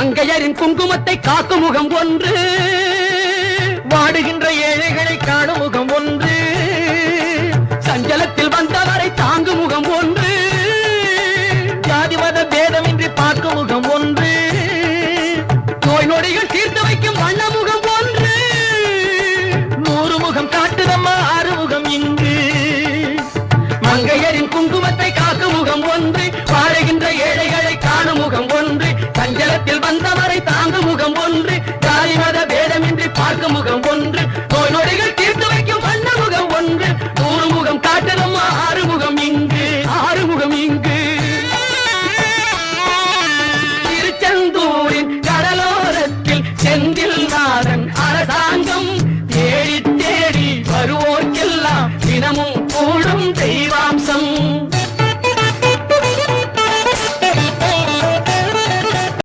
மங்கையரின் குங்குமத்தை காக்கும் முகம் ஒன்று, வாடுகின்ற ஏழைகளை காணும் முகம் ஒன்று, சஞ்சலத்தில் வந்தவரை தாங்கும் முகம் ஒன்று, ஜாதி மத பேதமின்றி பார்க்கும் முகம் ஒன்று, நோய் நொடிகள் தீர்த்து வைக்கும் வண்ண முகம் ஒன்று, 100 முகம் காட்டுதம்மா ஆறுமுகம் இங்கு. மங்கையரின் குங்குமத்தை காக்கும் முகம் ஒன்று, வாழுகின்ற ஏழைகளை காணும் முகம் ஒன்று, சஞ்சலத்தில் வந்தவரை